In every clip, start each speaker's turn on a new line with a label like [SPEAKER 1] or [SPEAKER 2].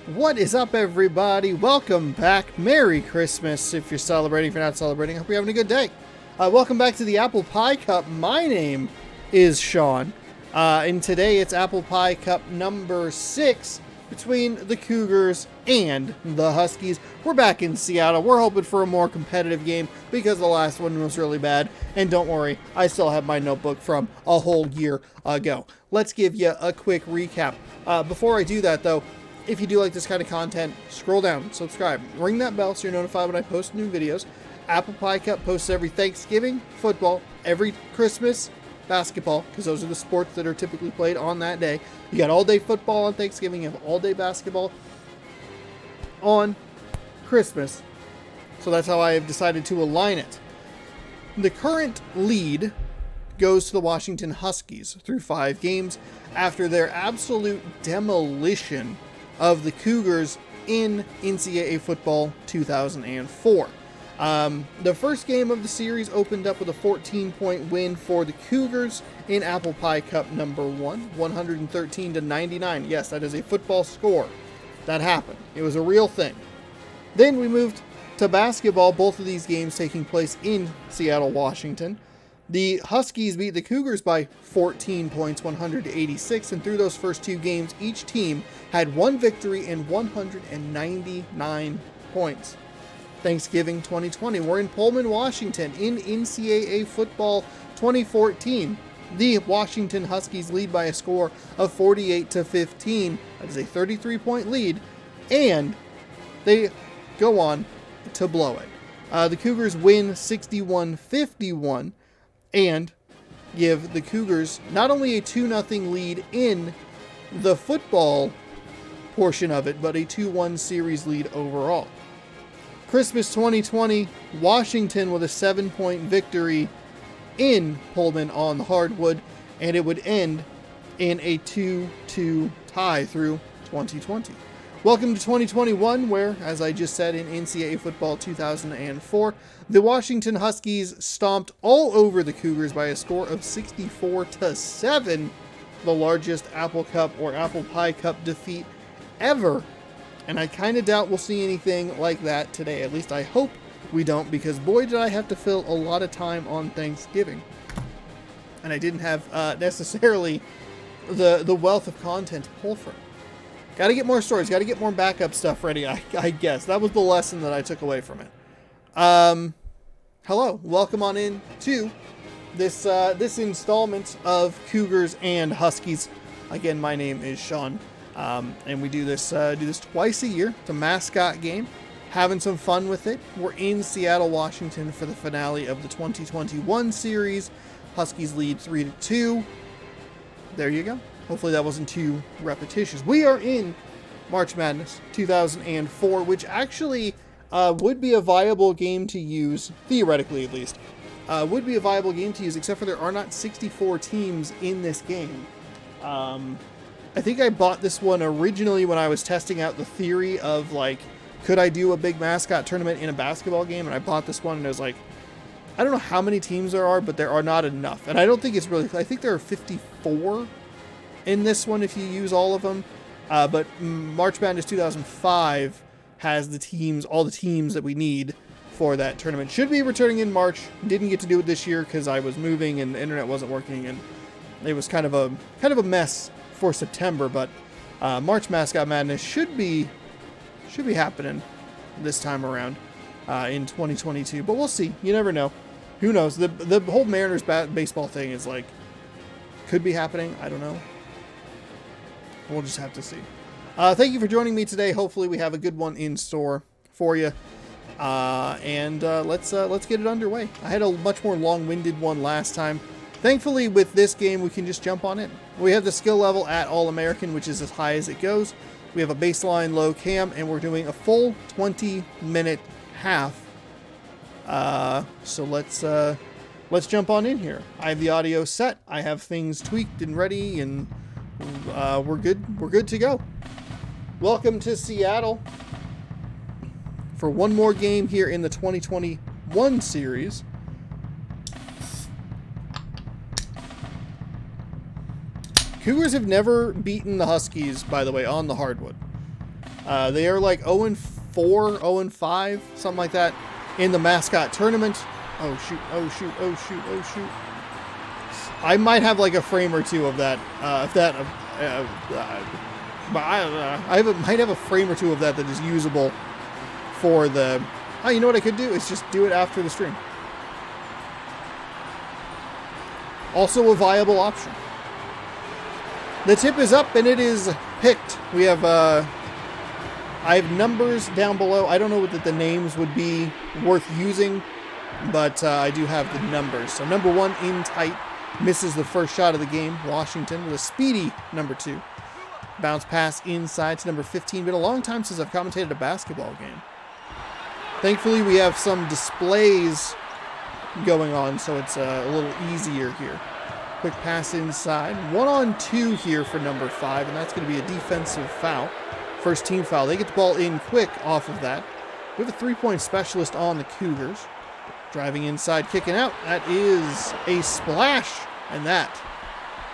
[SPEAKER 1] What is up, everybody? Welcome back. Merry Christmas if you're celebrating. If you're not celebrating, I hope you're having a good day. Welcome back to the Apple Pie Cup. My name is Sean, and today it's Apple Pie Cup number 6 between the Cougars and the Huskies. We're back in Seattle. We're hoping for a more competitive game because the last one was really bad. And don't worry, I still have my notebook from a whole year ago. Let's give you a quick recap. Before I do that, though, if you do like this kind of content, scroll down, subscribe, ring that bell so you're notified when I post new videos. Apple Pie Cup posts every Thanksgiving, football, every Christmas, basketball, because those are the sports that are typically played on that day. You got all-day football on Thanksgiving, you have all-day basketball on Christmas. So that's how I have decided to align it. The current lead goes to the Washington Huskies through 5 games after their absolute demolition of the Cougars in NCAA football 2004. The first game of the series opened up with a 14-point win for the Cougars in Apple Pie Cup number 1, 113-99. Yes, that is a football score. That happened. It was a real thing. Then we moved to basketball, both of these games taking place in Seattle, Washington. The Huskies beat the Cougars by 14 points, 100-86, and through those first 2 games, each team had 1 victory and 199 points. Thanksgiving 2020, we're in Pullman, Washington, in NCAA football 2014. The Washington Huskies lead by a score of 48-15. That is a 33-point lead, and they go on to blow it. The Cougars win 61-51. And give the Cougars not only a 2-0 lead in the football portion of it, but a 2-1 series lead overall. Christmas 2020, Washington with a 7-point victory in Pullman on the hardwood, and it would end in a 2-2 tie through 2020. Welcome to 2021, where, as I just said, in NCAA football 2004, the Washington Huskies stomped all over the Cougars by a score of 64-7, the largest Apple Cup or Apple Pie Cup defeat ever. And I kind of doubt we'll see anything like that today. At least I hope we don't, because boy, did I have to fill a lot of time on Thanksgiving. And I didn't have necessarily the wealth of content to pull from. Got to get more stories. Got to get more backup stuff ready, I guess. That was the lesson that I took away from it. Hello. Welcome on in to this installment of Cougars and Huskies. Again, my name is Sean, and we do this twice a year. It's a mascot game. Having some fun with it. We're in Seattle, Washington for the finale of the 2021 series. Huskies lead 3-2. There you go. Hopefully that wasn't too repetitious. We are in March Madness 2004, which actually would be a viable game to use, theoretically at least. Would be a viable game to use, except for there are not 64 teams in this game. I think I bought this one originally when I was testing out the theory of, like, could I do a big mascot tournament in a basketball game? And I bought this one and I was like, I don't know how many teams there are, but there are not enough. And I don't think it's really, I think there are 54 in this one if you use all of them, but March Madness 2005 has the teams, all the teams that we need for that tournament. Should be returning in March. Didn't get to do it this year because I was moving and the internet wasn't working, and it was kind of a mess for September. But March Mascot Madness should be happening this time around in 2022. But we'll see. You never know. Who knows? The whole Mariners baseball thing is like could be happening. I don't know. We'll just have to see. Thank you for joining me today. Hopefully we have a good one in store for you. And let's get it underway. I had a much more long-winded one last time. Thankfully, with this game, we can just jump on it. We have the skill level at All-American, which is as high as it goes. We have a baseline low cam, and we're doing a full 20-minute half. So let's jump on in here. I have the audio set. I have things tweaked and ready, and we're good. We're good to go. Welcome to Seattle for one more game here in the 2021 series. Cougars have never beaten the Huskies, by the way, on the hardwood. They are like 0-4, 0-5, something like that in the mascot tournament. Oh shoot, oh shoot, oh shoot, oh shoot. I might have like a frame or two of that. Might have a frame or two of that is usable for the... Oh, you know what I could do? Is just do it after the stream. Also a viable option. The tip is up and it is picked. We have, I have numbers down below. I don't know what the names would be worth using, but I do have the numbers. So number 1 in tight, misses the first shot of the game. Washington with a speedy number 2. Bounce pass inside to number 15. Been a long time since I've commentated a basketball game. Thankfully, we have some displays going on, so it's a little easier here. Quick pass inside. 1-on-2 here for number 5, and that's going to be a defensive foul. First team foul. They get the ball in quick off of that. We have a 3-point specialist on the Cougars. Driving inside, kicking out. That is a splash, and that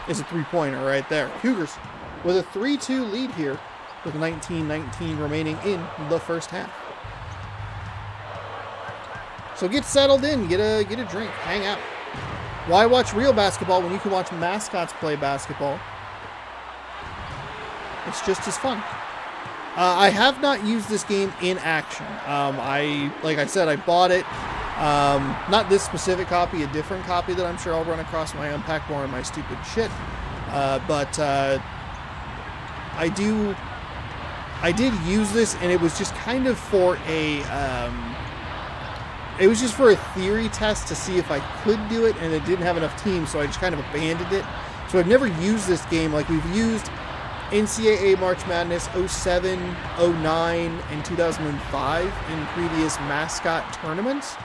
[SPEAKER 1] is a 3-pointer right there. Cougars with a 3-2 lead here with 19-19 remaining in the first half. So get settled in, get a drink, hang out. Why watch real basketball when you can watch mascots play basketball? It's just as fun. I have not used this game in action. Like I said, I bought it. Not this specific copy, a different copy that I'm sure I'll run across when I unpack more of my stupid shit. But I did use this, and it was just kind of for a... It was just for a theory test to see if I could do it, and it didn't have enough teams, so I just kind of abandoned it. So I've never used this game like we've used NCAA March Madness 07, 09, and 2005 in previous mascot tournaments.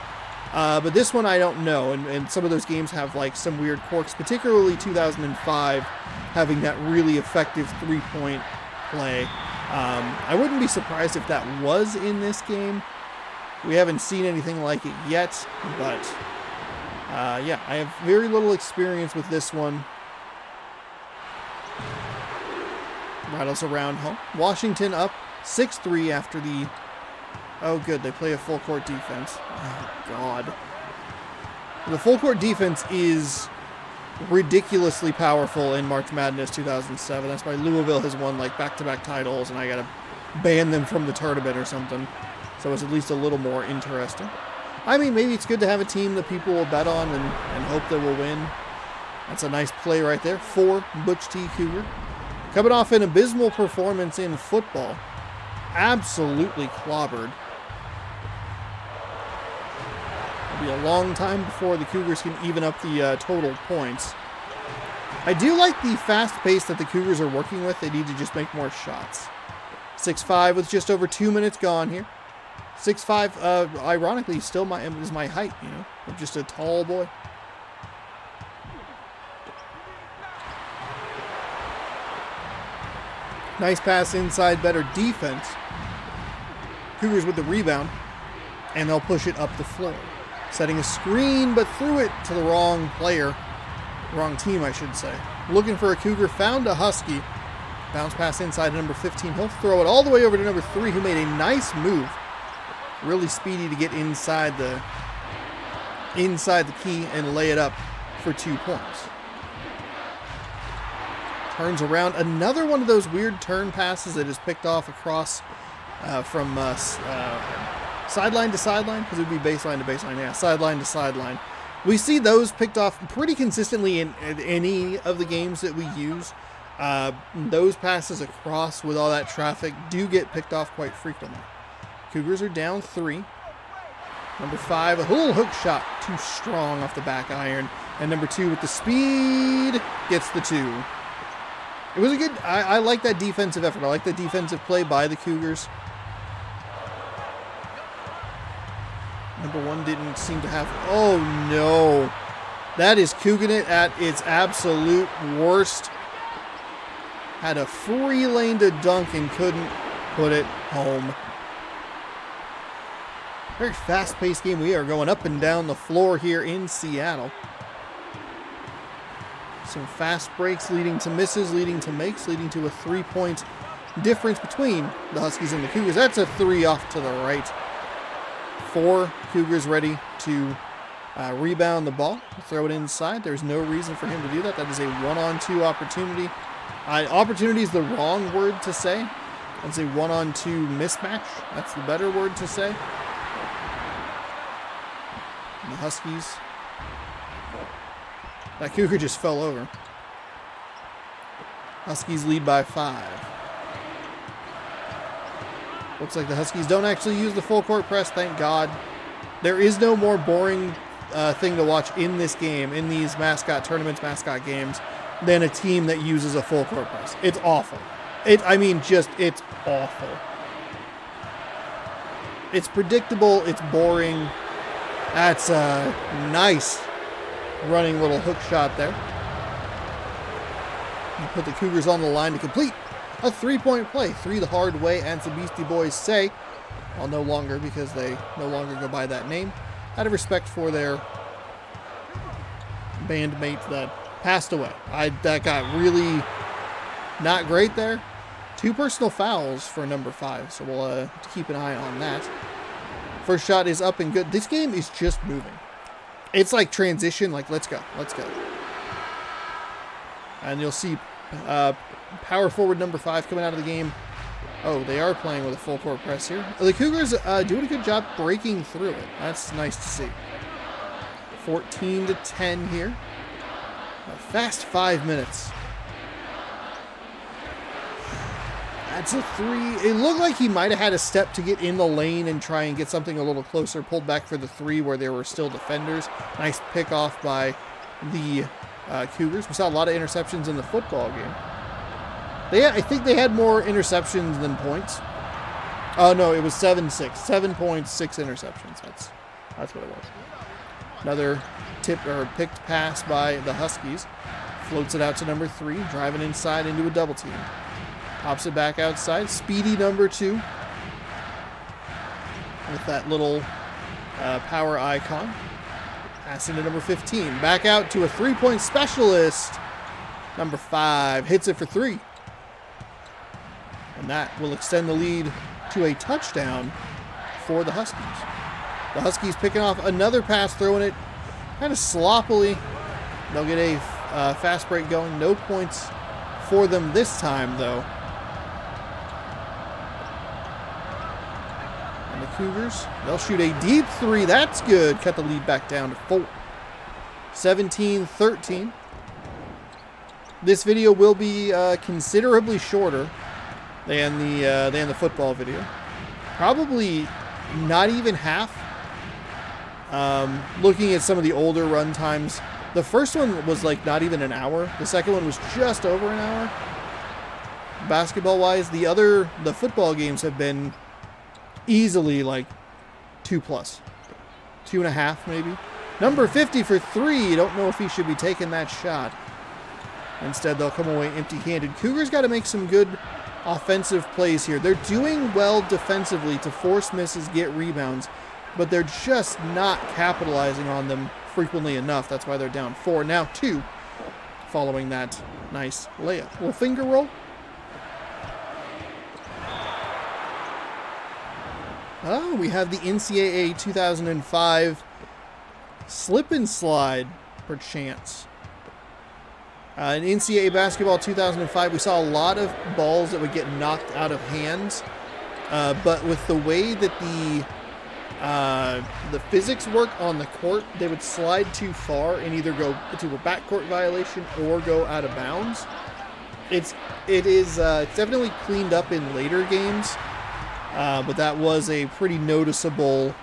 [SPEAKER 1] But this one I don't know, and some of those games have like some weird quirks, particularly 2005 having that really effective 3-point play. I wouldn't be surprised if that was in this game. We haven't seen anything like it yet, but yeah, I have very little experience with this one. Rattles around home. Washington up 6-3 after the... Oh, good, they play a full court defense. Oh, God. The full court defense is ridiculously powerful in March Madness 2007. That's why Louisville has won like back-to-back titles, and I gotta ban them from the tournament or something. So it's at least a little more interesting. I mean, maybe it's good to have a team that people will bet on and hope they will win. That's a nice play right there for Butch T. Cougar. Coming off an abysmal performance in football. Absolutely clobbered. It'll be a long time before the Cougars can even up the total points. I do like the fast pace that the Cougars are working with. They need to just make more shots. 6'5" with just over 2 minutes gone here. 6'5", ironically, still is my height, you know. I'm just a tall boy. Nice pass inside, better defense. Cougars with the rebound, and they'll push it up the floor. Setting a screen, but threw it to the wrong player. Wrong team, I should say. Looking for a Cougar, found a Husky. Bounce pass inside to number 15. He'll throw it all the way over to number 3, who made a nice move. Really speedy to get inside the key and lay it up for 2 points. Turns around. Another one of those weird turn passes that is picked off across from sideline to sideline, because it would be baseline to baseline. Yeah, sideline to sideline. We see those picked off pretty consistently in any of the games that we use. Those passes across with all that traffic do get picked off quite frequently. Cougars are down 3. Number 5, a little hook shot, too strong off the back iron. And number 2 with the speed gets the 2. It was a good, I like that defensive effort. I like the defensive play by the Cougars. Number 1 didn't seem to have, oh no. That is Cougar at its absolute worst. Had a free lane to dunk and couldn't put it home. Very fast-paced game. We are going up and down the floor here in Seattle. Some fast breaks leading to misses, leading to makes, leading to a 3-point difference between the Huskies and the Cougars. That's a 3 off to the right. 4 Cougars ready to rebound the ball, throw it inside. There's no reason for him to do that. That is a 1-on-2 opportunity. Opportunity is the wrong word to say. That's a 1-on-2 mismatch. That's the better word to say. And the Huskies. That Cougar just fell over. Huskies lead by 5. Looks like the Huskies don't actually use the full court press, thank God. There is no more boring thing to watch in this game, in these mascot tournaments, mascot games, than a team that uses a full court press. It's awful. It's awful. It's predictable, it's boring. That's a nice running little hook shot there. You put the Cougars on the line to complete a 3-point play. 3 the hard way, and the Beastie Boys say. Well, no longer, because they no longer go by that name. Out of respect for their bandmate that passed away. That got really not great there. 2 personal fouls for number 5, so we'll have to keep an eye on that. First shot is up and good. This game is just moving. It's like transition, like let's go. And you'll see power forward number 5 coming out of the game. Oh, they are playing with a full court press here. The Cougars doing a good job breaking through it. That's nice to see. 14-10 here. A fast 5 minutes. That's a 3. It looked like he might have had a step to get in the lane and try and get something a little closer. Pulled back for the 3 where there were still defenders. Nice pick off by the Cougars. We saw a lot of interceptions in the football game. I think they had more interceptions than points. Oh, no, it was 7-6. 7 points, 6 interceptions. That's what it was. Another picked pass by the Huskies. Floats it out to number 3, driving inside into a double team. Pops it back outside. Speedy number 2. With that little power icon. Passing to number 15. Back out to a 3-point specialist. Number 5 hits it for 3. And that will extend the lead to a touchdown for the Huskies. The Huskies picking off another pass, throwing it kind of sloppily. They'll get a fast break going. No points for them this time, though. And the Cougars, they'll shoot a deep 3. That's good. Cut the lead back down to 4. 17-13. This video will be considerably shorter than the football video. Probably not even half. Looking at some of the older run times, the first one was like not even an hour. The second one was just over an hour. Basketball-wise, the football games have been easily like 2+, 2.5 maybe. Number 50 for 3. Don't know if he should be taking that shot. Instead, they'll come away empty-handed. Cougars got to make some good offensive plays here. They're doing well defensively to force misses, get rebounds, but they're just not capitalizing on them frequently enough. That's why they're down 4. Now 2 following that nice layup. Little finger roll. Oh, we have the NCAA 2005 slip and slide, perchance. In NCAA basketball 2005, we saw a lot of balls that would get knocked out of hands. But with the way that the physics work on the court, they would slide too far and either go to a backcourt violation or go out of bounds. It's definitely cleaned up in later games, but that was a pretty noticeable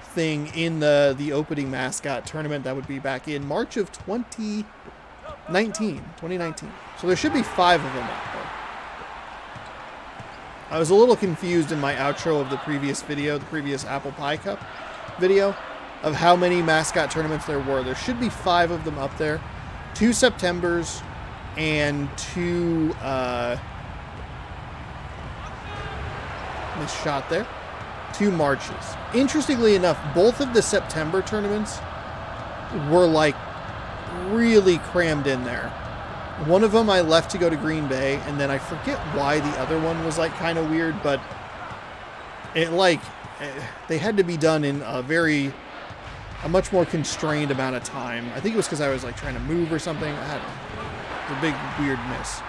[SPEAKER 1] thing in the opening mascot tournament. That would be back in March of 2019. So there should be 5 of them out there. I was a little confused in my outro of the previous video, the previous Apple Pie Cup video, of how many mascot tournaments there were. There should be 5 of them up there. 2 Septembers and 2 missed shot there. 2 Marches. Interestingly enough, both of the September tournaments were like really crammed in there. One of them I left to go to Green Bay, and then I forget why the other one was like kind of weird, but it like they had to be done in a much more constrained amount of time. I think it was because I was like trying to move or something. I don't know. It was a big weird miss.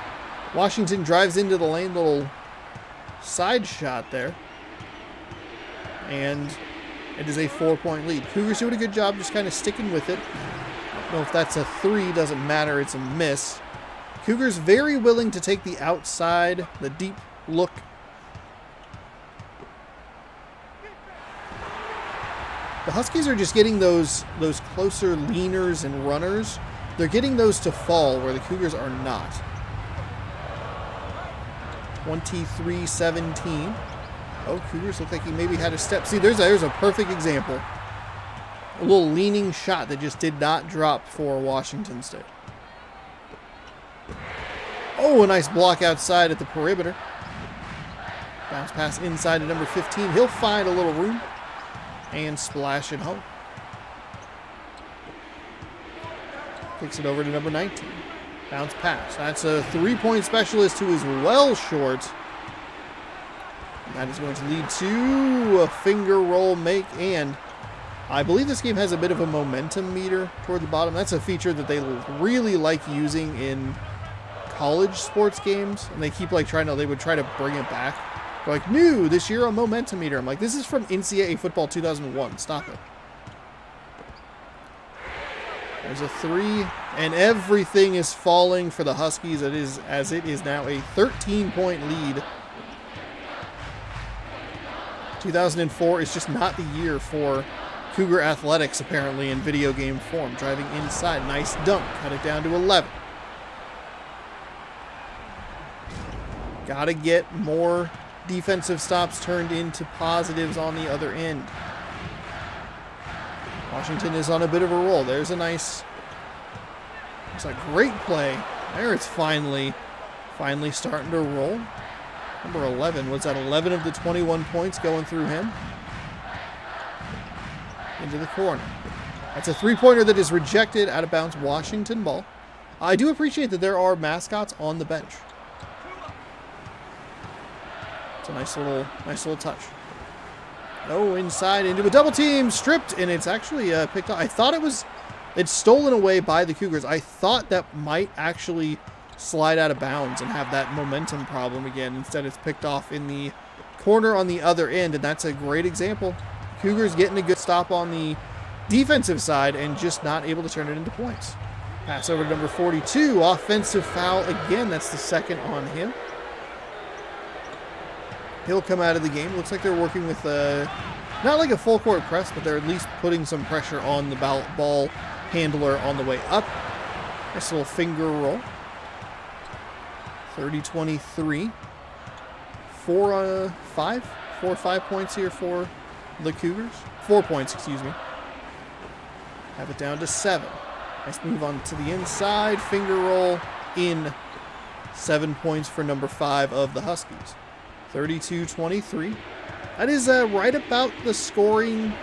[SPEAKER 1] Washington drives into the lane, little side shot there, and it is a 4-point lead. Cougars doing a good job just kind of sticking with it. I don't know if that's a 3, doesn't matter, it's a miss. Cougars very willing to take the outside, the deep look. The Huskies are just getting those closer leaners and runners. They're getting those to fall where the Cougars are not. 23-17. Oh, Cougars look like he maybe had a step. See, there's a perfect example. A little leaning shot that just did not drop for Washington State. Oh, a nice block outside at the perimeter. Bounce pass inside to number 15. He'll find a little room and splash it home. Kicks it over to number 19. Bounce pass. That's a 3-point specialist who is well short. And that is going to lead to a finger roll make, and I believe this game has a bit of a momentum meter toward the bottom. That's a feature that they really like using in college sports games, and they keep like they would try to bring it back. They're like, new this year, a momentum meter. I'm like, this is from NCAA football 2001. Stop it. There's a 3, and everything is falling for the Huskies. It is now a 13-point lead. 2004 is just not the year for Cougar athletics, apparently, in video game form. Driving inside, nice dunk, cut it down to 11. Gotta get more defensive stops turned into positives on the other end. Washington is on a bit of a roll. There's a nice, it's a great play. There it's finally starting to roll. Number 11, was that 11 of the 21 points going through him? Into the corner. That's a 3-pointer that is rejected, out of bounds, Washington ball. I do appreciate that there are mascots on the bench. It's a nice little touch. Oh, inside into a double team, stripped, and it's actually picked up. I thought it's stolen away by the Cougars. I thought that might actually slide out of bounds and have that momentum problem again. Instead, it's picked off in the corner on the other end, and that's a great example. Cougars getting a good stop on the defensive side and just not able to turn it into points. Pass over to number 42, offensive foul again. That's the second on him. He'll come out of the game. Looks like they're working with not like a full court press, but they're at least putting some pressure on the ball handler on the way up. Nice little finger roll. 30-23. 4 or 5 points here for the Cougars. 4 points, excuse me. Have it down to 7. Nice move on to the inside. Finger roll in. 7 points for number 5 of the Huskies. 32-23. That is right about the scoring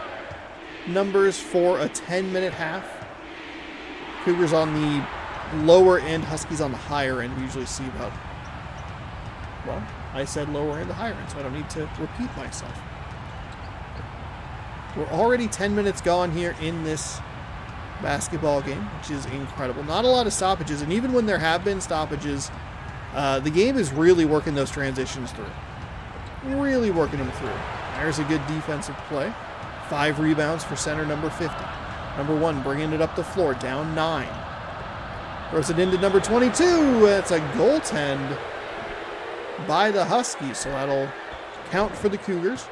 [SPEAKER 1] numbers for a 10-minute half. Cougars on the lower end, Huskies on the higher end. We usually see about, well, I said lower end to higher end, so I don't need to repeat myself. We're already 10 minutes gone here in this basketball game, which is incredible. Not a lot of stoppages, and even when there have been stoppages, the game is really working those transitions through. Really working them through. There's a good defensive play. 5 rebounds for center number 50. Number 1 bringing it up the floor, down 9. Throws it into number 22. It's a goaltend by the Huskies, so that'll count for the Cougars.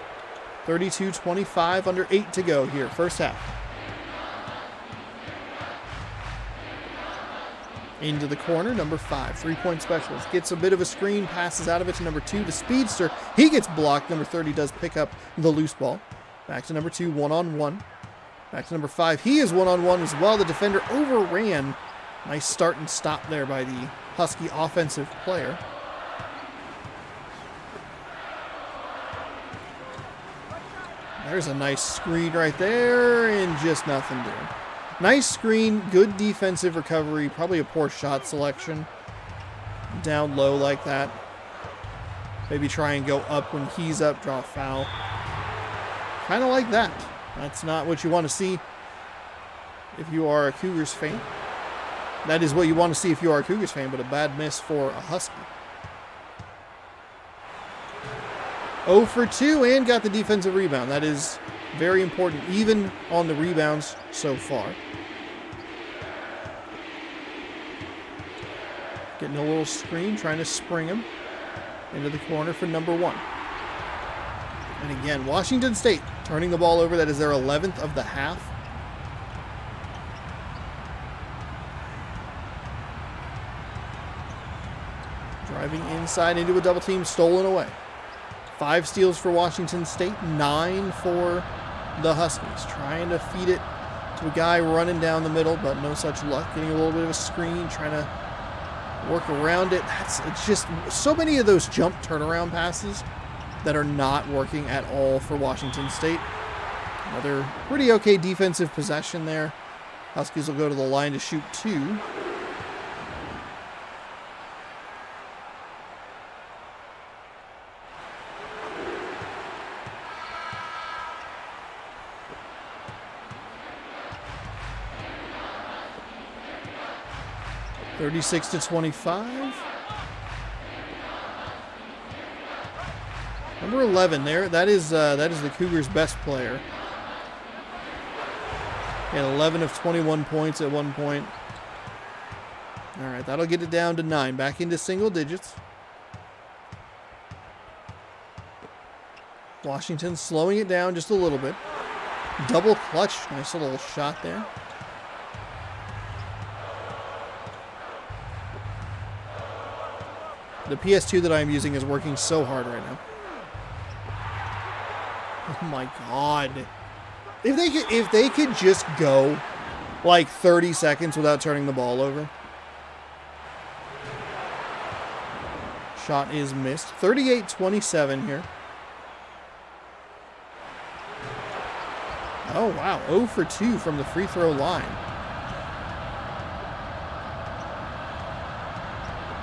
[SPEAKER 1] 32-25, under 8 to go here, first half. Into the corner, number 5, 3-point specialist. Gets a bit of a screen, passes out of it to number 2, the speedster. He gets blocked. Number 30 does pick up the loose ball. Back to number 2, one-on-one. Back to number 5, he is one-on-one as well. The defender overran. Nice start and stop there by the Husky offensive player. There's a nice screen right there, and just nothing doing. Nice screen, good defensive recovery, probably a poor shot selection. down low like that. Maybe try and go up when he's up, draw a foul. Kind of like that. That's not what you want to see if you are a Cougars fan. That is what you want to see if you are a Cougars fan, but a bad miss for a Husky. 0 for 2 and got the defensive rebound. That is very important, even on the rebounds so far. Getting a little screen, trying to spring him into the corner for number 1. And again, Washington State turning the ball over. That is their 11th of the half. Driving inside into a double team, stolen away. 5 steals for Washington State, 9 for the Huskies. Trying to feed it to a guy running down the middle, but no such luck. Getting a little bit of a screen, trying to work around it. It's just so many of those jump turnaround passes that are not working at all for Washington State. Another pretty okay defensive possession there. Huskies will go to the line to shoot 2. (36-25). Number 11 there. That is the Cougars' best player. And 11 of 21 points at one point. All right, that'll get it down to 9. Back into single digits. Washington slowing it down just a little bit. Double clutch. Nice little shot there. The PS2 that I'm using is working so hard right now. Oh my god. If they could just go like 30 seconds without turning the ball over. Shot is missed. 38-27 here. Oh wow, 0 for 2 from the free throw line.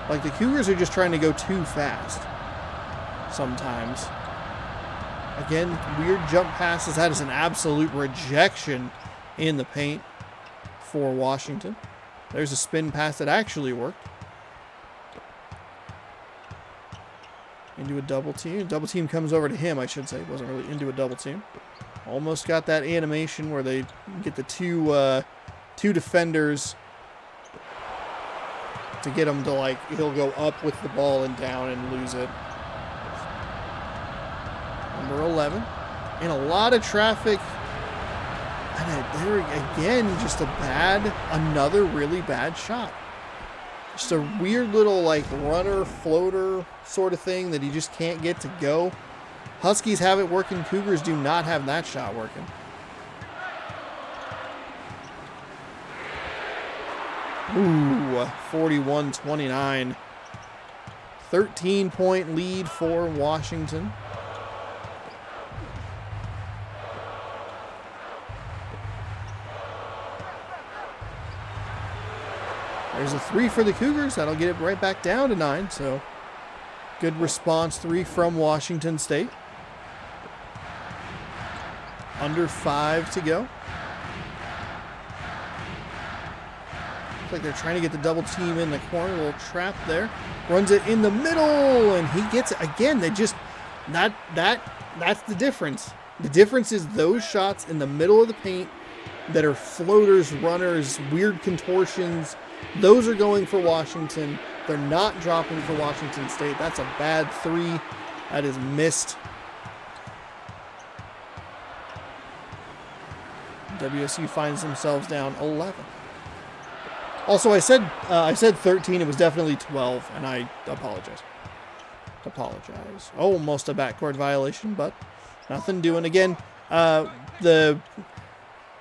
[SPEAKER 1] Like, the Cougars are just trying to go too fast sometimes. Again, weird jump passes. That is an absolute rejection in the paint for Washington. There's a spin pass that actually worked. Into a double team. Double team comes over to him, I should say. Wasn't really into a double team. Almost got that animation where they get the two defenders to get him to, like, he'll go up with the ball and down and lose it. Number 11. And a lot of traffic. And there again, just another really bad shot. Just a weird little, like, runner, floater sort of thing that he just can't get to go. Huskies have it working. Cougars do not have that shot working. Ooh, 41-29. 13-point lead for Washington. There's a 3 for the Cougars. That'll get it right back down to 9. So, good response. 3 from Washington State. Under 5 to go. Looks like they're trying to get the double team in the corner. A little trap there. Runs it in the middle, and he gets it. Again, they just... That's the difference. The difference is those shots in the middle of the paint that are floaters, runners, weird contortions. Those are going for Washington. They're not dropping for Washington State. That's a bad 3. That is missed. WSU finds themselves down 11. Also, I said 13. It was definitely 12, and I apologize. Almost a backcourt violation, but nothing doing. Again, the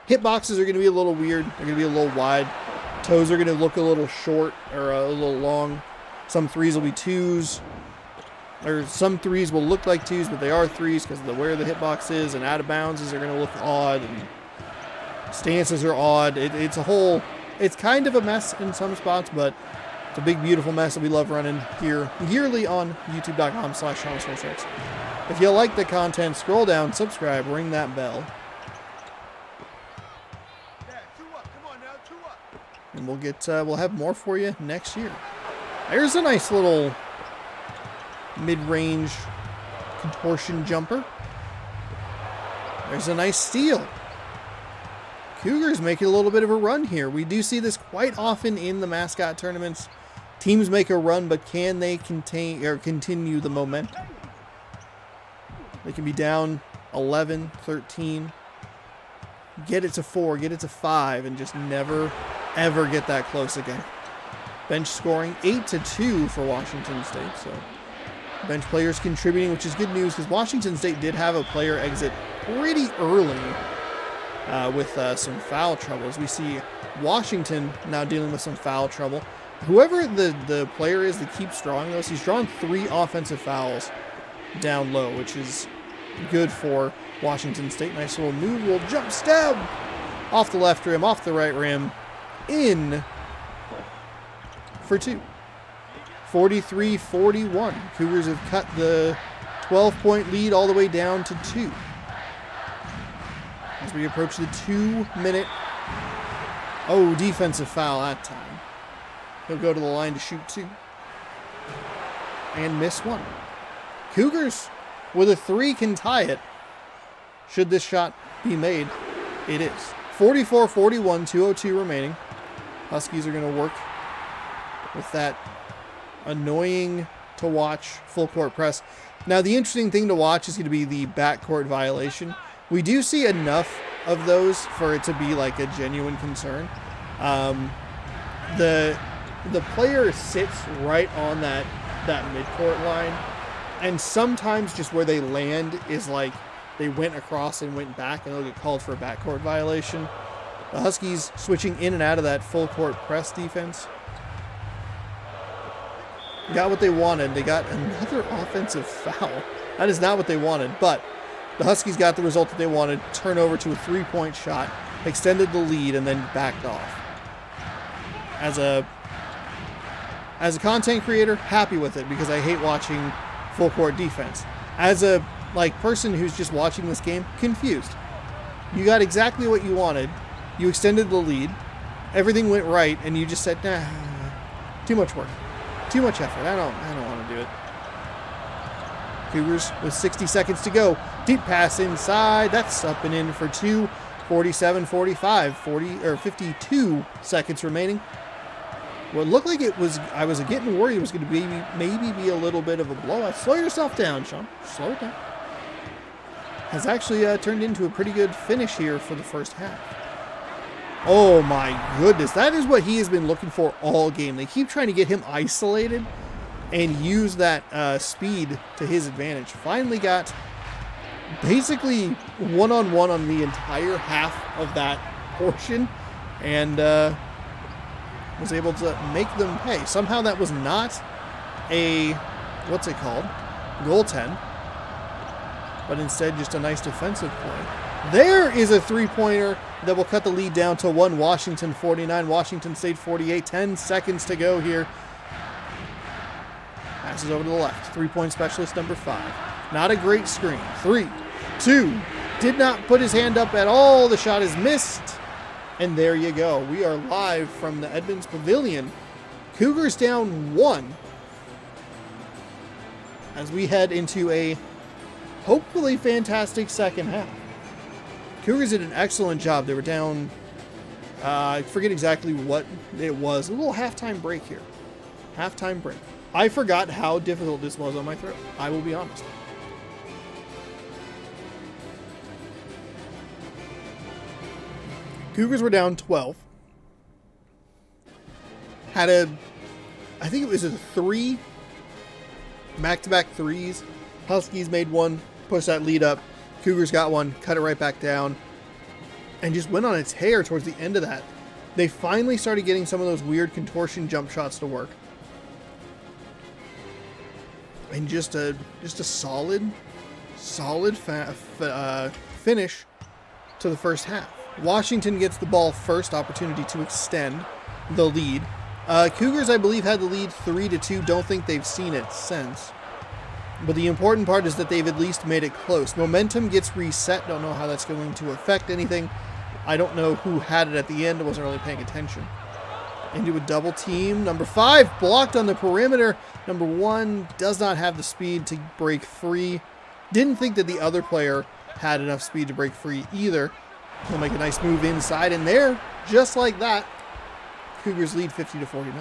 [SPEAKER 1] hit boxes are going to be a little weird. They're going to be a little wide. Toes are going to look a little short or a little long. Some threes will be 2s. Or some 3s will look like 2s, but they are 3s because of where the hitbox is, and out of bounds are going to look odd, and stances are odd. It's kind of a mess in some spots, but It's a big, beautiful mess that we love running here yearly on youtube.com/SeanStrikes. If you like the content, scroll down, subscribe, ring that bell. And we'll have more for you next year. There's a nice little mid-range contortion jumper. There's a nice steal. Cougars making a little bit of a run here. We do see this quite often in the mascot tournaments. Teams make a run, but can they continue the momentum? They can be down 11, 13, get it to 4, get it to 5, and just never, ever get that close again. Bench scoring 8-2 for Washington State, so bench players contributing, which is good news because Washington State did have a player exit pretty early with some foul troubles. We see Washington now dealing with some foul trouble. Whoever the player is that keeps drawing those, he's drawn 3 offensive fouls down low, which is good for Washington State. Nice little move, little jump stab off the left rim, off the right rim, in for 2. 43-41. Cougars have cut the 12-point lead all the way down to 2. As we approach the 2-minute, defensive foul that time. He'll go to the line to shoot 2. And miss 1. Cougars with a 3 can tie it. Should this shot be made, it is. 44-41, 2:02 remaining. Huskies are going to work with that annoying to watch full court press. Now the interesting thing to watch is going to be the backcourt violation. We do see enough of those for it to be like a genuine concern. The player sits right on that midcourt line, and sometimes just where they land is like they went across and went back, and they'll get called for a backcourt violation. The Huskies switching in and out of that full court press defense. Got what they wanted. They got another offensive foul. That is not what they wanted, but the Huskies got the result that they wanted. Turnover to a 3-point shot, extended the lead, and then backed off. As a content creator, happy with it because I hate watching full court defense. As a person who's just watching this game, confused. You got exactly what you wanted. You extended the lead. Everything went right, and you just said, nah, too much work. Too much effort. I don't want to do it. Cougars with 60 seconds to go. Deep pass inside. That's up and in for 2. 47-45. 52 seconds remaining. What looked like I was getting worried it was going to maybe be a little bit of a blowout. Slow yourself down, Sean. Slow it down. Has actually turned into a pretty good finish here for the first half. Oh my goodness, that is what he has been looking for all game. They keep trying to get him isolated and use that speed to his advantage. Finally got basically one-on-one on the entire half of that portion, and was able to make them pay. Somehow that was not a, goaltend, but instead just a nice defensive play. There is a 3-pointer that will cut the lead down to 1. Washington 49, Washington State 48. 10 seconds to go here. Passes over to the left. 3-point specialist number 5. Not a great screen. 3, 2. Did not put his hand up at all. The shot is missed. And there you go. We are live from the Edmonds Pavilion. Cougars down 1. As we head into a hopefully fantastic second half. Cougars did an excellent job. They were down, I forget exactly what it was. A little halftime break here. Halftime break. I forgot how difficult this was on my throat. I will be honest. Cougars were down 12. Had I think it was a 3, back-to-back 3s. Huskies made 1, pushed that lead up. Cougars got 1, cut it right back down, and just went on a tear towards the end of that. They finally started getting some of those weird contortion jump shots to work. And just a solid finish to the first half. Washington gets the ball first, opportunity to extend the lead. Cougars, I believe, had the lead 3-2. Don't think they've seen it since. But the important part is that they've at least made it close. Momentum gets reset. Don't know how that's going to affect anything. I don't know who had it at the end. I wasn't really paying attention. Into a double team. Number 5 blocked on the perimeter. Number 1 does not have the speed to break free. Didn't think that the other player had enough speed to break free either. He'll make a nice move inside, and there, just like that, Cougars lead 50-49.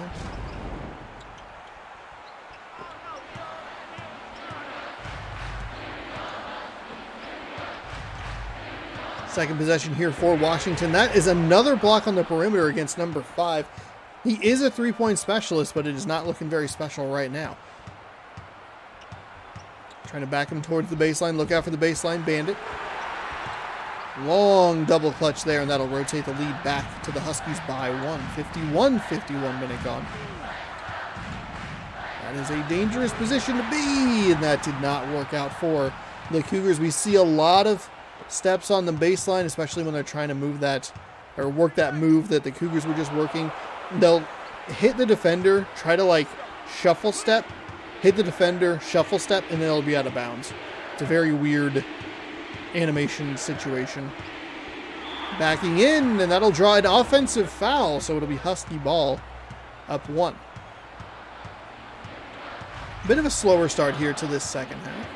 [SPEAKER 1] Second possession here for Washington. That is another block on the perimeter against number 5. He is a three-point specialist, but it is not looking very special right now. Trying to back him towards the baseline. Look out for the baseline. Bandit. Long double clutch there, and that'll rotate the lead back to the Huskies by 1. 51 minute gone. That is a dangerous position to be, and that did not work out for the Cougars. We see a lot of steps on the baseline, especially when they're trying to move that, or work that move that the Cougars were just working. They'll hit the defender, try to like shuffle step, hit the defender, shuffle step, and then it'll be out of bounds. It's a very weird animation situation. Backing in, and that'll draw an offensive foul, so it'll be Husky ball, up 1. Bit of a slower start here to this second half.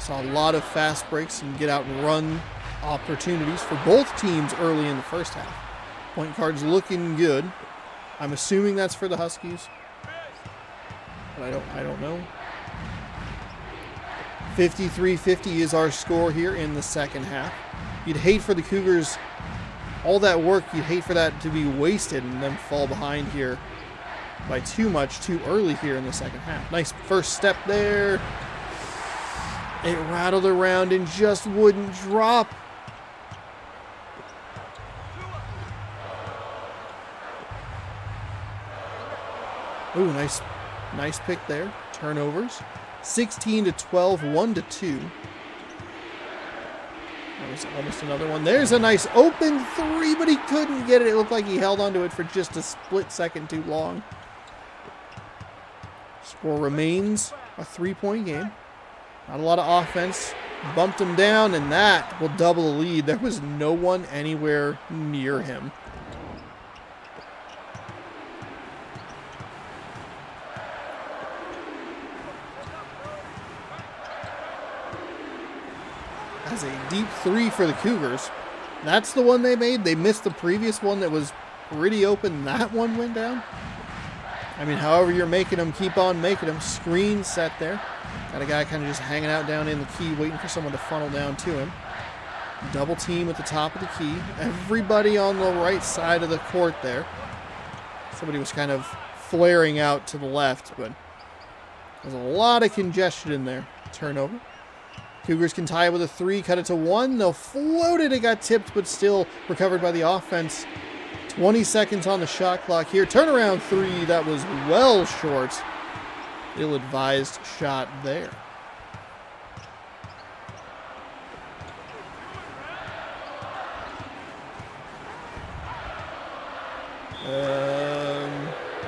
[SPEAKER 1] Saw a lot of fast breaks and get out and run opportunities for both teams early in the first half. Point guard's looking good. I'm assuming that's for the Huskies, but I don't know. 53-50 is our score here in the second half. You'd hate for the Cougars, all that work, you'd hate for that to be wasted and then fall behind here by too much too early here in the second half. Nice first step there. It rattled around and just wouldn't drop. Ooh, nice pick there. Turnovers. 16-12, 1-2. That was almost another one. There's a nice open 3, but he couldn't get it. It looked like he held onto it for just a split second too long. Score remains a 3-point game. Not a lot of offense. Bumped him down, and that will double the lead. There was no one anywhere near him. That's a deep 3 for the Cougars. That's the one they made. They missed the previous one that was pretty open. That one went down. I mean, however you're making them, keep on making them. Screen set there. Got a guy kind of just hanging out down in the key, waiting for someone to funnel down to him. Double team at the top of the key. Everybody on the right side of the court there. Somebody was kind of flaring out to the left, but there's a lot of congestion in there. Turnover. Cougars can tie it with a 3, cut it to 1. They'll float it. It got tipped, but still recovered by the offense. 20 seconds on the shot clock here. Turnaround 3. That was well short. Ill-advised shot there.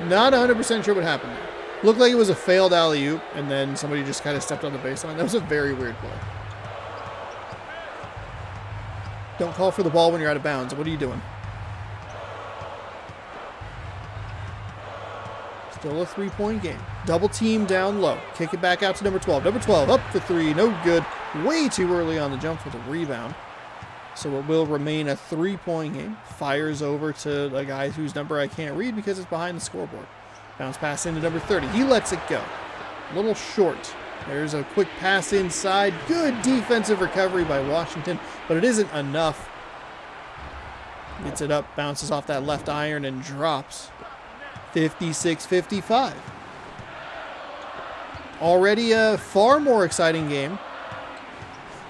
[SPEAKER 1] Not 100% sure what happened there. Looked like it was a failed alley-oop, and then somebody just kind of stepped on the baseline. That was a very weird play. Don't call for the ball when you're out of bounds. What are you doing? Still a 3-point game. Double team down low. Kick it back out to number 12. Number 12 up for 3. No good. Way too early on the jump for the rebound. So it will remain a 3-point game. Fires over to a guy whose number I can't read because it's behind the scoreboard. Bounce pass into number 30. He lets it go. A little short. There's a quick pass inside. Good defensive recovery by Washington, but it isn't enough. Gets it up, bounces off that left iron, and drops. 56-55. Already a far more exciting game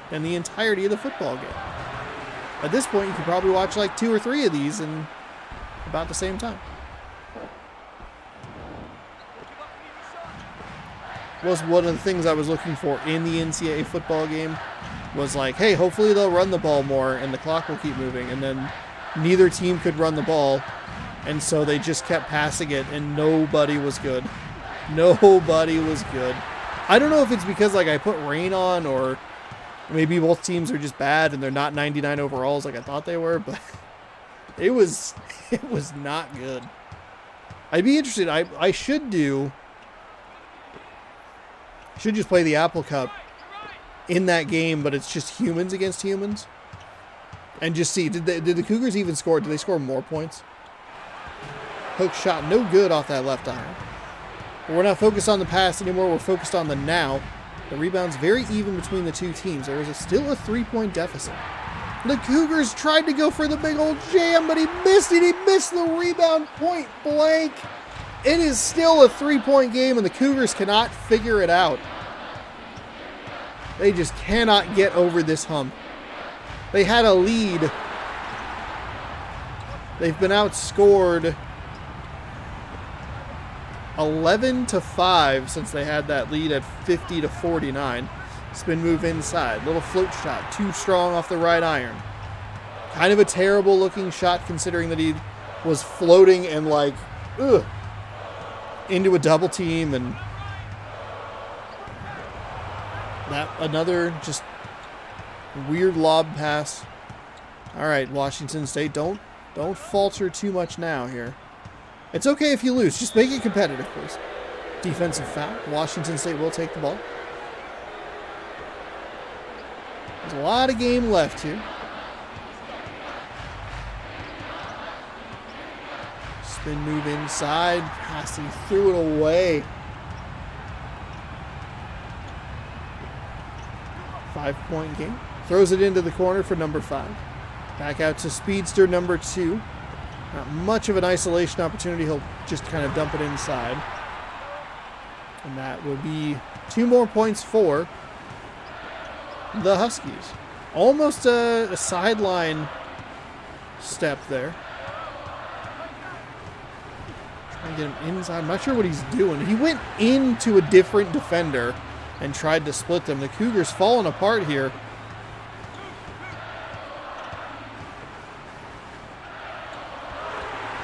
[SPEAKER 1] than the entirety of the football game. At this point, you could probably watch like 2 or 3 of these in about the same time. Was one of the things I was looking for in the NCAA football game was like, hey, hopefully they'll run the ball more and the clock will keep moving. And then neither team could run the ball. And so they just kept passing it, and nobody was good. Nobody was good. I don't know if it's because like I put rain on, or maybe both teams are just bad and they're not 99 overalls like I thought they were, but it was not good. I'd be interested. I should just play the Apple Cup in that game, but it's just humans against humans, and just see did the Cougars even score? Did they score more points? Hook shot no good off that left iron. But we're not focused on the past anymore. We're focused on the now. The rebound's very even between the two teams. There is still a 3-point deficit. The Cougars tried to go for the big old jam, but he missed it. He missed the rebound point blank. It is still a 3-point game, and the Cougars cannot figure it out. They just cannot get over this hump. They had a lead. They've been outscored 11-5 since they had that lead at 50-49. Spin move inside. Little float shot. Too strong off the right iron. Kind of a terrible looking shot considering that he was floating and like, into a double team, and that another just weird lob pass. All right, Washington State, don't falter too much now here. It's okay if you lose. Just make it competitive, please. Defensive foul. Washington State will take the ball. There's a lot of game left here. Spin move inside. Pass, he threw it away. 5-point game. Throws it into the corner for number 5. Back out to speedster number 2. Not much of an isolation opportunity. He'll just kind of dump it inside. And that would be 2 more points for the Huskies. Almost a sideline step there. Trying to get him inside. I'm not sure what he's doing. He went into a different defender and tried to split them. The Cougars falling apart here.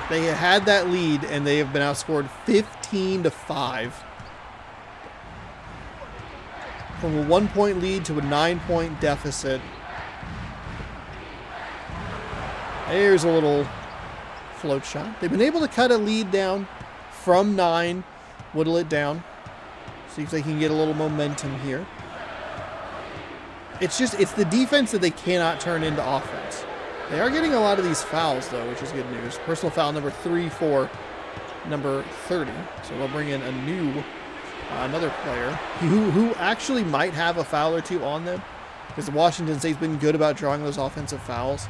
[SPEAKER 1] They had that lead, and they have been outscored 15-5. From a 1-point lead to a 9-point deficit. There's a little float shot. They've been able to cut a lead down from 9, whittle it down. See if they can get a little momentum here. It's the defense that they cannot turn into offense. They are getting a lot of these fouls, though, which is good news. Personal foul number 3 for number 30. So they'll bring in a new, another player who actually might have a foul or 2 on them, because Washington State's been good about drawing those offensive fouls.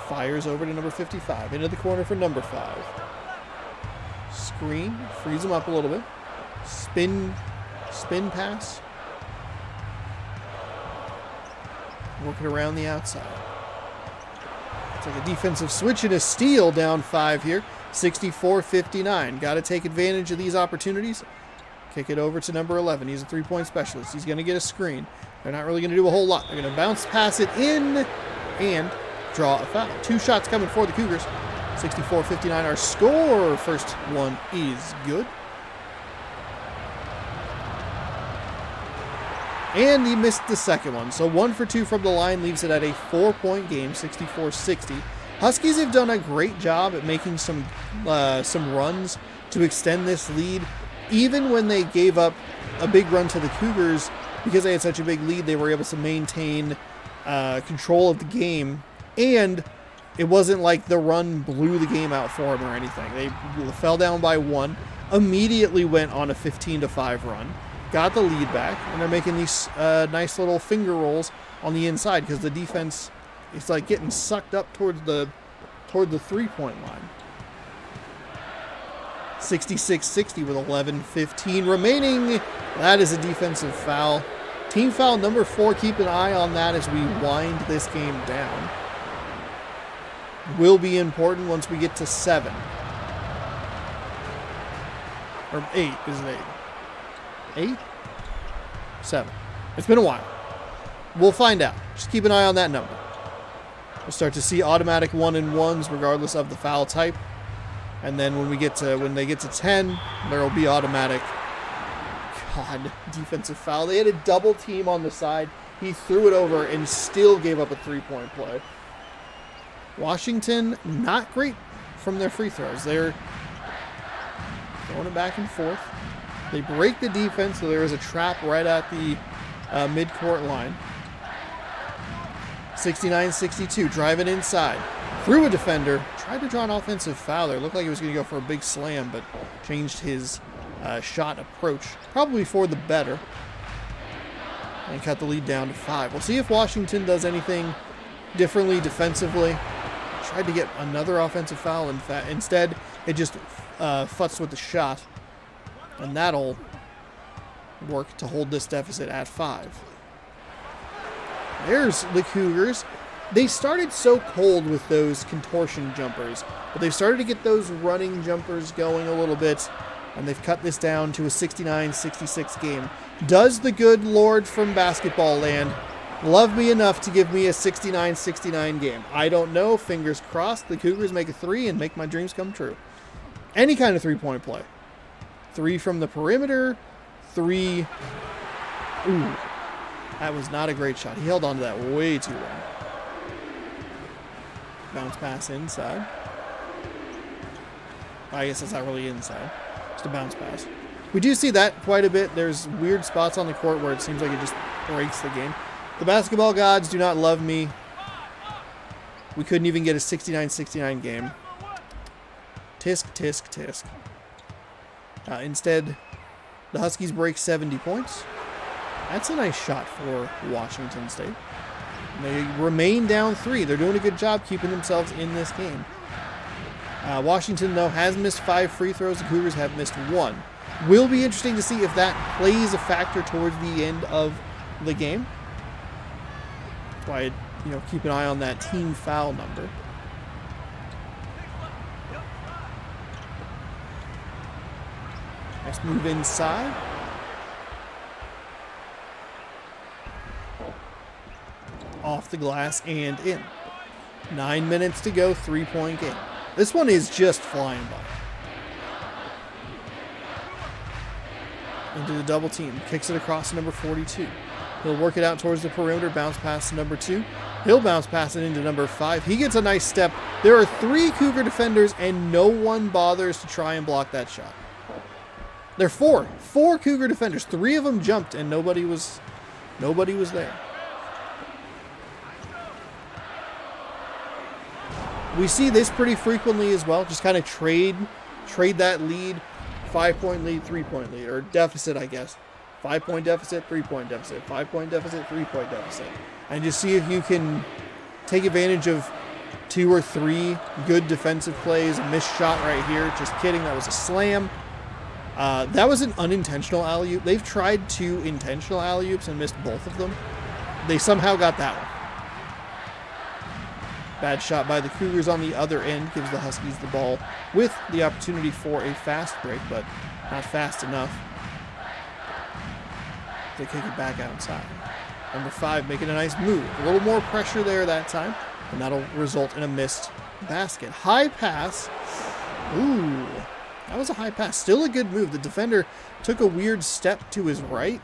[SPEAKER 1] Fires over to number 55. Into the corner for number 5. Screen. Frees him up a little bit. Spin pass. Working around the outside. It's like a defensive switch and a steal down 5 here. 64-59. Got to take advantage of these opportunities. Kick it over to number 11. He's a 3-point specialist. He's going to get a screen. They're not really going to do a whole lot. They're going to bounce pass it in and draw a foul. 2 shots coming for the Cougars. 64-59 our score. First one is good. And he missed the second one. So 1 for 2 from the line leaves it at a 4-point game, 64-60. Huskies have done a great job at making some runs to extend this lead. Even when they gave up a big run to the Cougars, because they had such a big lead, they were able to maintain control of the game. And it wasn't like the run blew the game out for them or anything. They fell down by 1, immediately went on a 15-5 run. Got the lead back, and they're making these nice little finger rolls on the inside because the defense is like getting sucked up toward the 3-point line. 66-60 with 11:15 remaining. That is a defensive foul. Team foul number 4. Keep an eye on that as we wind this game down. Will be important once we get to 7. Or 8, is it 8? 8? 7. It's been a while. We'll find out. Just keep an eye on that number. We'll start to see automatic 1-and-1s regardless of the foul type. And then when they get to 10, there will be automatic. God, defensive foul. They had a double team on the side. He threw it over and still gave up a 3-point play. Washington, not great from their free throws. They're throwing it back and forth. They break the defense, so there is a trap right at the midcourt line. 69-62, driving inside. Through a defender, tried to draw an offensive foul there. Looked like he was going to go for a big slam, but changed his shot approach, probably for the better, and cut the lead down to 5. We'll see if Washington does anything differently defensively. Tried to get another offensive foul. Instead, it just futzed with the shot, and that'll work to hold this deficit at 5. There's the Cougars. They started so cold with those contortion jumpers, but they've started to get those running jumpers going a little bit, and they've cut this down to a 69-66 game. Does the good Lord from basketball land love me enough to give me a 69-69 game? I don't know. Fingers crossed the Cougars make a 3 and make my dreams come true. Any kind of 3-point play. 3 from the perimeter. 3. Ooh. That was not a great shot. He held on to that way too long. Bounce pass inside. I guess that's not really inside. Just a bounce pass. We do see that quite a bit. There's weird spots on the court where it seems like it just breaks the game. The basketball gods do not love me. We couldn't even get a 69-69 game. Tisk, tisk, tisk. Instead, the Huskies break 70 points. That's a nice shot for Washington State. They remain down 3. They're doing a good job keeping themselves in this game. Washington, though, has missed 5 free throws. The Cougars have missed 1. Will be interesting to see if that plays a factor towards the end of the game. That's why, keep an eye on that team foul number. Let's move inside. Off the glass and in. 9 minutes to go, 3-point game. This one is just flying by. Into the double team. Kicks it across to number 42. He'll work it out towards the perimeter. Bounce pass to number 2. He'll bounce pass it into number 5. He gets a nice step. There are 3 Cougar defenders, and no one bothers to try and block that shot. There are 4. 4 Cougar defenders. 3 of them jumped, and nobody was there. We see this pretty frequently as well. Just kind of trade that lead, 5-point lead, 3-point lead, or deficit, I guess. 5-point deficit, 3-point deficit, 5-point deficit, 3-point deficit. And just see if you can take advantage of 2 or 3 good defensive plays. A missed shot right here. Just kidding. That was a slam. That was an unintentional alley-oop. They've tried 2 intentional alley-oops and missed both of them. They somehow got that one. Bad shot by the Cougars on the other end gives the Huskies the ball with the opportunity for a fast break, but not fast enough. They kick it back outside. Number 5 making a nice move. A little more pressure there that time, and that'll result in a missed basket. High pass. Ooh, that was a high pass. Still a good move. The defender took a weird step to his right.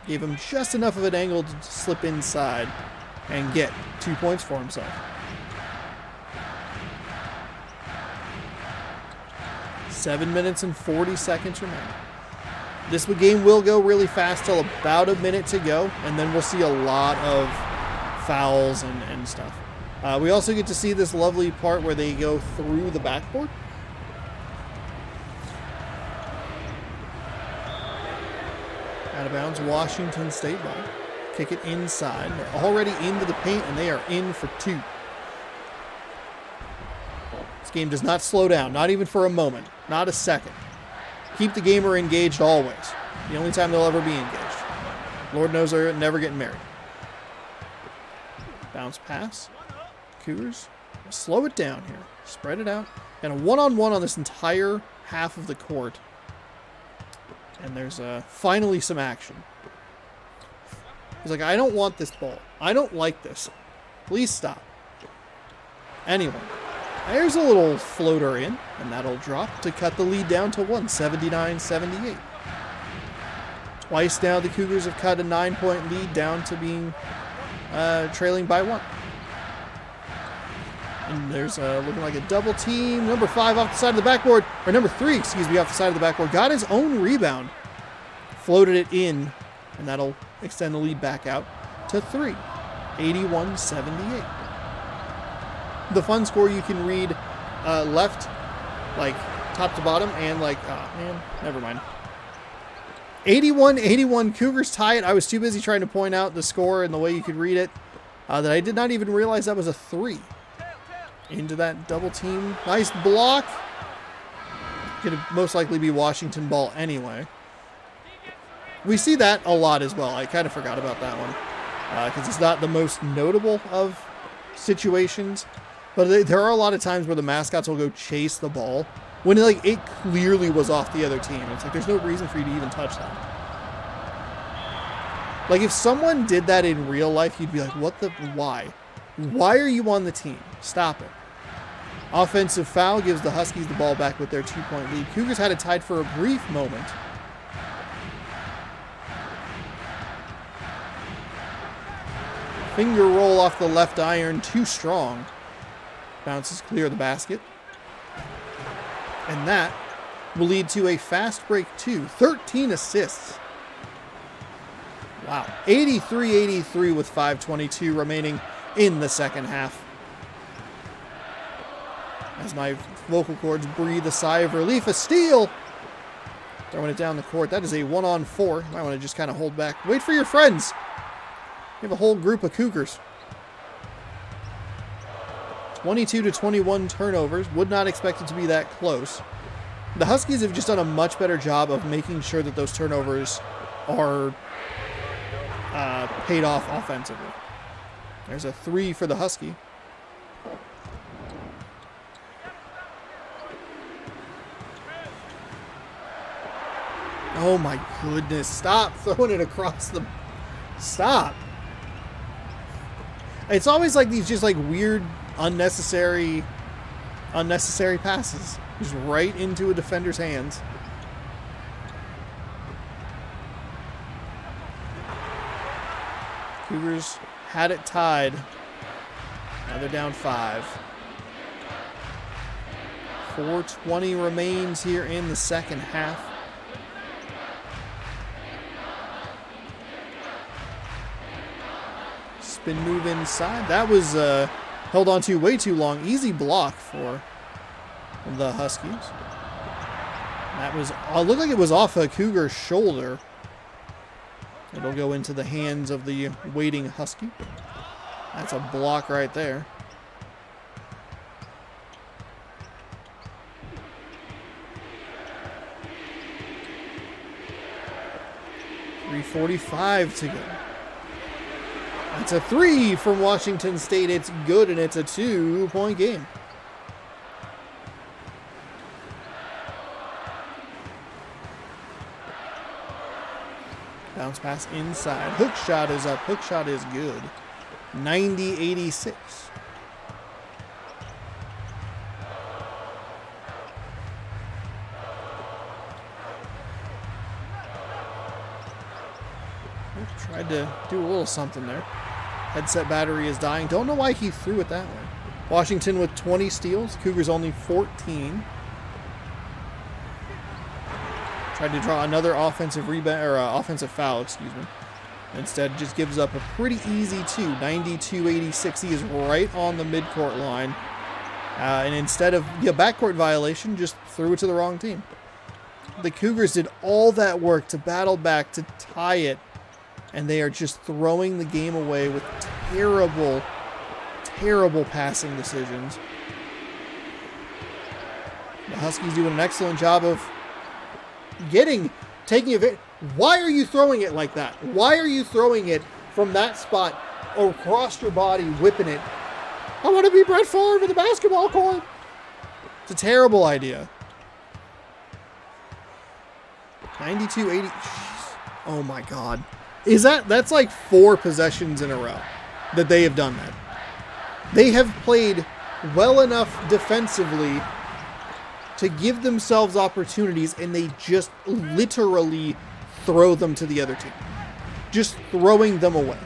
[SPEAKER 1] Gave him just enough of an angle to slip inside and get 2 points for himself. Seven minutes and 40 seconds remaining. This game will go really fast till about a minute to go, and then we'll see a lot of fouls and stuff. We also get to see this lovely part where they go through the backboard. Out of bounds, Washington State ball. Kick it inside. They're already into the paint, and they are in for 2. This game does not slow down, not even for a moment, not a second. Keep the gamer engaged always. The only time they'll ever be engaged. Lord knows they're never getting married. Bounce pass. Cougars. Slow it down here. Spread it out. And a one-on-one on this entire half of the court. And there's finally some action. He's like, I don't want this ball. I don't like this. Please stop. anyone. There's a little floater in, and that'll drop to cut the lead down to 1, 79-78. Twice now the Cougars have cut a 9-point lead down to being trailing by 1. And there's looking like a double team. Number 5 off the side of the backboard, or number 3, excuse me, off the side of the backboard. Got his own rebound. Floated it in, and that'll extend the lead back out to 3, 81-78. The fun score you can read left, like top to bottom, and like, oh man, never mind. 81-81, Cougars tie it. I was too busy trying to point out the score and the way you could read it that I did not even realize that was a 3. Into that double team. Nice block. Could most likely be Washington ball anyway. We see that a lot as well. I kind of forgot about that one because it's not the most notable of situations. But there are a lot of times where the mascots will go chase the ball when it clearly was off the other team. It's like there's no reason for you to even touch that. Like if someone did that in real life, you'd be like, what the, why? Why are you on the team? Stop it. Offensive foul gives the Huskies the ball back with their 2-point lead. Cougars had it tied for a brief moment. Finger roll off the left iron, too strong. Bounces clear of the basket. And that will lead to a fast break 2. 13 assists. Wow. 83-83 with 5:22 remaining in the second half. As my vocal cords breathe a sigh of relief, a steal. Throwing it down the court. That is a 1-on-4. Might want to just kind of hold back. Wait for your friends. You have a whole group of Cougars. 22-21 turnovers. Would not expect it to be that close. The Huskies have just done a much better job of making sure that those turnovers are paid off offensively. There's a 3 for the Husky. Oh my goodness. Stop throwing it across the... Stop. It's always like these just like weird, unnecessary passes. Just right into a defender's hands. Cougars had it tied. Now they're down 5. 4:20 remains here in the second half. Spin move inside. That was held on to way too long. Easy block for the Huskies. That was looked like it was off a Cougar shoulder. It'll go into the hands of the waiting Husky. That's a block right there. .345 to go. That's a 3 from Washington State. It's good, and it's a 2-point game. Bounce pass inside. Hook shot is up. Hook shot is good. 90-86. Tried to do a little something there. Headset battery is dying. Don't know why he threw it that way. Washington with 20 steals. Cougars only 14. Tried to draw another offensive rebound or offensive foul, excuse me. Instead, just gives up a pretty easy 2. 92-86. He is right on the midcourt line. And instead of a backcourt violation, just threw it to the wrong team. The Cougars did all that work to battle back to tie it. And they are just throwing the game away with terrible, terrible passing decisions. The Huskies doing an excellent job of taking it. Why are you throwing it like that? Why are you throwing it from that spot across your body, whipping it? I want to be Brett Favre in the basketball court. It's a terrible idea. 92-80. Oh my God. That's like 4 possessions in a row that they have done that. They have played well enough defensively to give themselves opportunities, and they just literally throw them to the other team. Just throwing them away.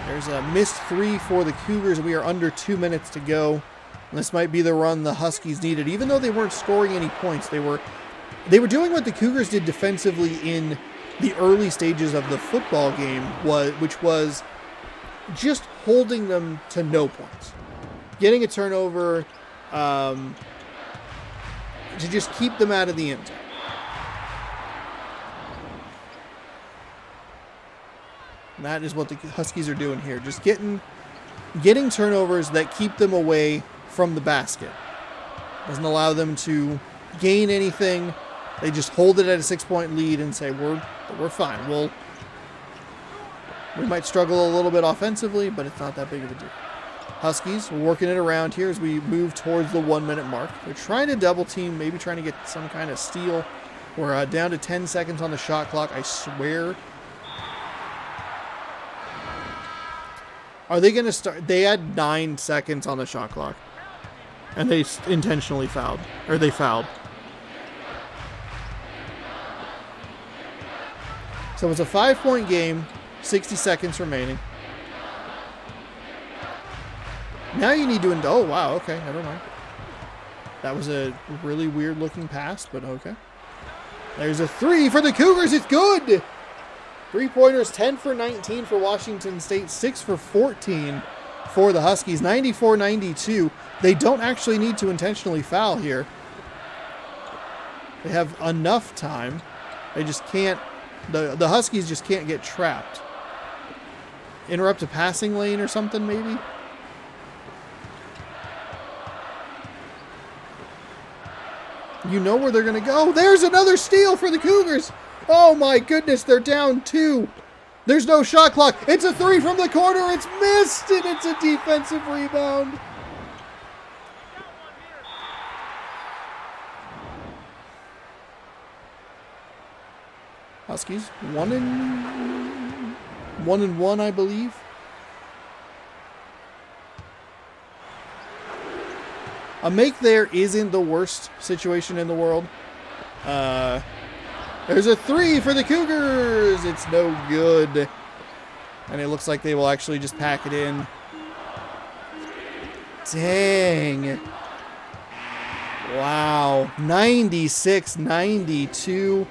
[SPEAKER 1] There's a missed 3 for the Cougars. We are under 2 minutes to go. This might be the run the Huskies needed. Even though they weren't scoring any points, they were doing what the Cougars did defensively in the early stages of the football game, which was just holding them to no points. Getting a turnover to just keep them out of the end zone. And that is what the Huskies are doing here. Just getting turnovers that keep them away from the basket. Doesn't allow them to gain anything. They just hold it at a 6-point lead and say, we're fine. We might struggle a little bit offensively, but it's not that big of a deal. Huskies, we're working it around here as we move towards the 1-minute mark. They're trying to double team, maybe trying to get some kind of steal. We're down to 10 seconds on the shot clock. I swear. Are they going to start? They had 9 seconds on the shot clock. And they intentionally fouled. Or they fouled. So it's a 5-point game. 60 seconds remaining. Now you need to... Oh, wow. Okay. Never mind. That was a really weird looking pass, but okay. There's a 3 for the Cougars. It's good. 3-pointers, 10 for 19 for Washington State, 6 for 14 for the Huskies, 94-92. They don't actually need to intentionally foul here. They have enough time. They just can't, the Huskies just can't get trapped. Interrupt a passing lane or something, maybe? You know where they're going to go. There's another steal for the Cougars. Oh my goodness, they're down 2. There's no shot clock. It's a 3 from the corner. It's missed, and it's a defensive rebound. Huskies, 1-1, I believe. A make there isn't the worst situation in the world. There's a 3 for the Cougars. It's no good. And it looks like they will actually just pack it in. Dang. Wow. 96-92.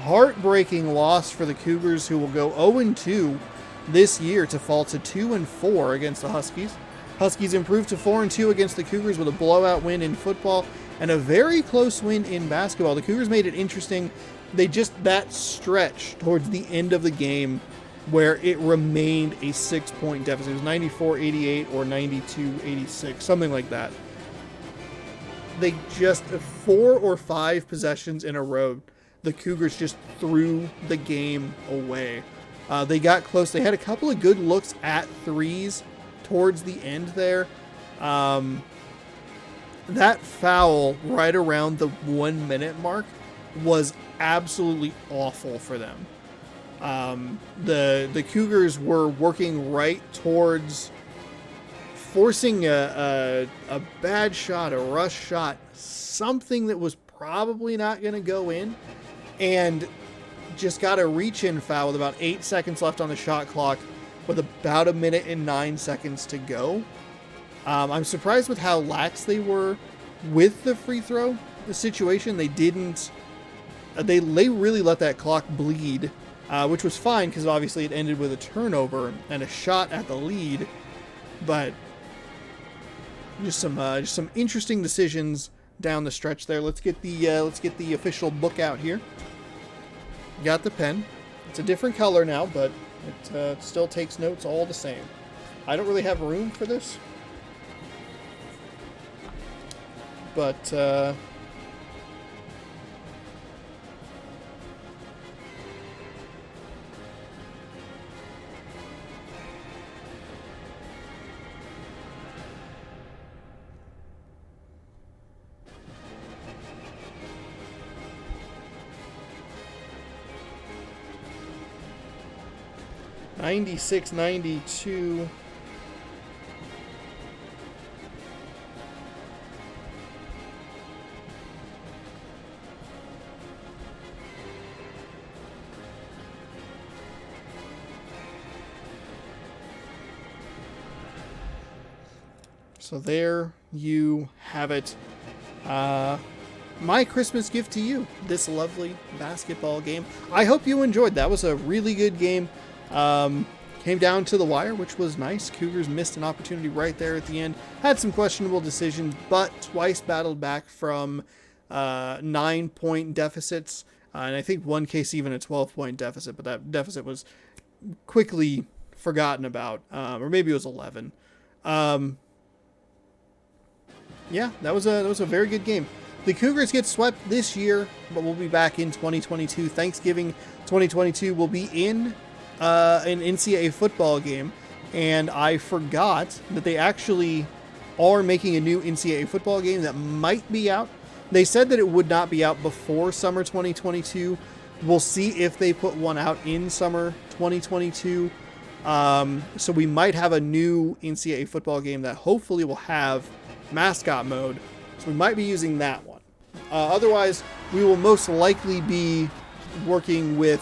[SPEAKER 1] Heartbreaking loss for the Cougars, who will go 0-2 this year to fall to 2-4 against the Huskies. Huskies improved to 4-2 against the Cougars with a blowout win in football and a very close win in basketball. The Cougars made it interesting. They just, that stretch towards the end of the game where it remained a 6-point deficit. It was 94-88 or 92-86, something like that. They just, 4 or 5 possessions in a row, the Cougars just threw the game away. They got close. They had a couple of good looks at threes towards the end there. That foul right around the 1-minute mark was absolutely awful for them. The Cougars were working right towards forcing a bad shot, a rush shot, something that was probably not going to go in, and just got a reach-in foul with about 8 seconds left on the shot clock with about 1 minute and 9 seconds to go. I'm surprised with how lax they were with the free throw. The situation, they didn't... They really let that clock bleed, which was fine because obviously it ended with a turnover and a shot at the lead. But just some interesting decisions down the stretch there. Let's get the official book out here. Got the pen. It's a different color now, but it still takes notes all the same. I don't really have room for this, but. 96-92. So there you have it. My Christmas gift to you, this lovely basketball game. I hope you enjoyed. That was a really good game. Came down to the wire, which was nice. Cougars missed an opportunity right there at the end. Had some questionable decisions, but twice battled back from 9-point deficits. And I think one case even a 12-point deficit, but that deficit was quickly forgotten about. Or maybe it was 11. Yeah, that was a very good game. The Cougars get swept this year, but we'll be back in 2022. Thanksgiving 2022 will be in an NCAA football game, and I forgot that they actually are making a new NCAA football game that might be out. They said that it would not be out before summer 2022. We'll see if they put one out in summer 2022. So we might have a new NCAA football game that hopefully will have mascot mode. So we might be using that one. Otherwise, we will most likely be working with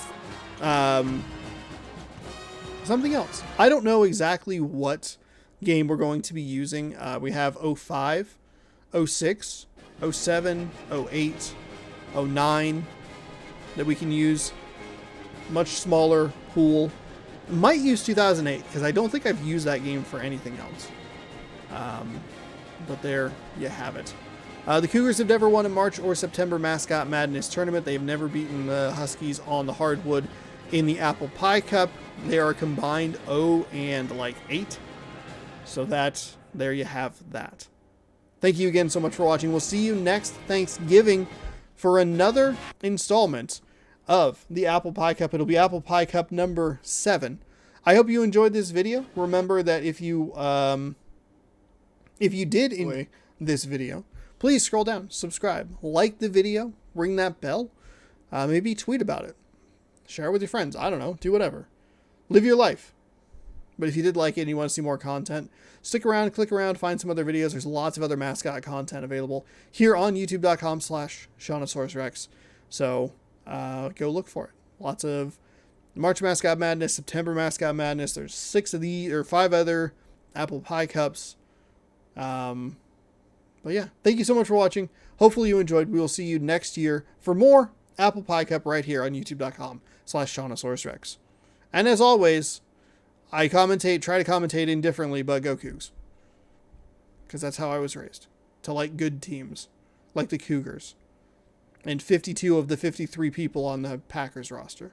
[SPEAKER 1] something else. I don't know exactly what game we're going to be using. We have 05, 06, 07, 08, 09 that we can use. Much smaller pool. Might use 2008 because I don't think I've used that game for anything else. But there you have it. The Cougars have never won a March or September Mascot Madness tournament. They've never beaten the Huskies on the hardwood in the Apple Pie Cup. They are combined 0-8. So there you have that. Thank you again so much for watching. We'll see you next Thanksgiving for another installment of the Apple Pie Cup. It'll be Apple Pie Cup number 7. I hope you enjoyed this video. Remember that if you did enjoy this video, please scroll down, subscribe, like the video, ring that bell, maybe tweet about it, share it with your friends. I don't know, do whatever. Live your life. But if you did like it and you want to see more content, stick around, click around, find some other videos. There's lots of other mascot content available here on youtube.com/ShaunosaurusRex. So go look for it. Lots of March Mascot Madness, September Mascot Madness. There's 5 other Apple Pie Cups. But yeah, thank you so much for watching. Hopefully you enjoyed. We will see you next year for more Apple Pie Cup right here on youtube.com/ShaunosaurusRex. And as always, I try to commentate indifferently, but go Cougs. Because that's how I was raised. To like good teams. Like the Cougars. And 52 of the 53 people on the Packers roster.